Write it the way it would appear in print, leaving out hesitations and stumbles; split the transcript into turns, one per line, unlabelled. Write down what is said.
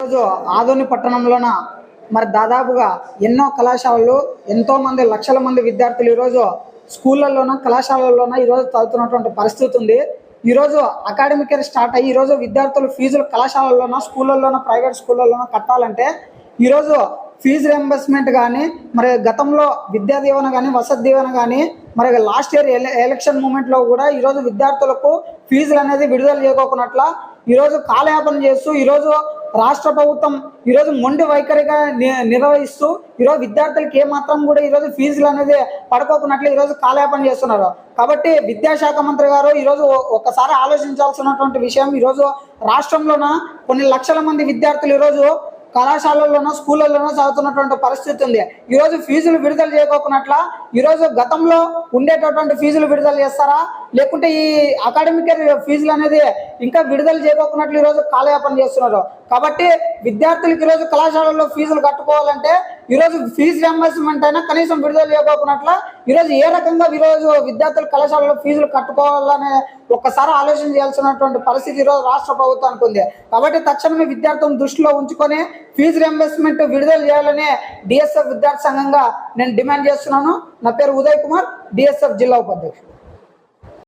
ఈరోజు ఆదోని పట్టణంలోన మరి దాదాపుగా ఎన్నో కళాశాలలు ఎంతో మంది లక్షల మంది విద్యార్థులు ఈరోజు స్కూళ్ళల్లోన కళాశాలల్లోన ఈరోజు చదువుతున్నటువంటి పరిస్థితి ఉంది. ఈరోజు అకాడమిక్ ఇయర్ స్టార్ట్ అయ్యి ఈరోజు విద్యార్థులు ఫీజులు కళాశాలల్లోన స్కూళ్ళల్లోన ప్రైవేట్ స్కూళ్ళల్లోన కట్టాలంటే ఈరోజు ఫీజు రియంబర్స్మెంట్ కానీ మరి గతంలో విద్యా దీవెన కానీ వసతి దీవెన కానీ మరి లాస్ట్ ఇయర్ ఎలక్షన్ మూమెంట్లో కూడా ఈరోజు విద్యార్థులకు ఫీజులు అనేది విడుదల చేయకోకున్నట్ల ఈరోజు కాలయాపన చేస్తూ ఈరోజు రాష్ట్ర ప్రభుత్వం ఈరోజు మొండి వైఖరిగా నిర్వహిస్తూ ఈరోజు విద్యార్థులకి ఏమాత్రం కూడా ఈరోజు ఫీజులు అనేది పడుకోకున్నట్లు ఈరోజు కాలయాపన చేస్తున్నారు. కాబట్టి విద్యాశాఖ మంత్రి గారు ఈరోజు ఒక్కసారి ఆలోచించాల్సినటువంటి విషయం, ఈరోజు రాష్ట్రంలోన కొన్ని లక్షల మంది విద్యార్థులు ఈరోజు కళాశాలల్లోనో స్కూళ్ళల్లోనో చదువుతున్నటువంటి పరిస్థితి ఉంది. ఈరోజు ఫీజులు విడుదల చేయకోకున్నట్ల ఈరోజు గతంలో ఉండేటటువంటి ఫీజులు విడుదల చేస్తారా, లేకుంటే ఈ అకాడమిక్ ఫీజులు అనేది ఇంకా విడుదల చేయకోకున్నట్లు ఈరోజు కాలయాపన చేస్తున్నారు. కాబట్టి విద్యార్థులకు ఈరోజు కళాశాలల్లో ఫీజులు కట్టుకోవాలంటే ఈరోజు ఫీజు రియంబర్స్మెంట్ అయినా కనీసం విడుదల చేయకోకున్నట్ల ఈరోజు ఏ రకంగా ఈరోజు విద్యార్థులు కళాశాలలో ఫీజులు కట్టుకోవాలనే ఒక్కసారి ఆలోచన చేయాల్సినటువంటి పరిస్థితి ఈరోజు రాష్ట్ర ప్రభుత్వానికి ఉంది. కాబట్టి తక్షణమే విద్యార్థులను దృష్టిలో ఉంచుకొని ఫీజు రియంబర్స్మెంట్ విడుదల చేయాలని డిఎస్ఎఫ్ విద్యార్థి సంఘంగా నేను డిమాండ్ చేస్తున్నాను. నా పేరు ఉదయ్ కుమార్, డిఎస్ఎఫ్ జిల్లా ఉపాధ్యక్షుడు.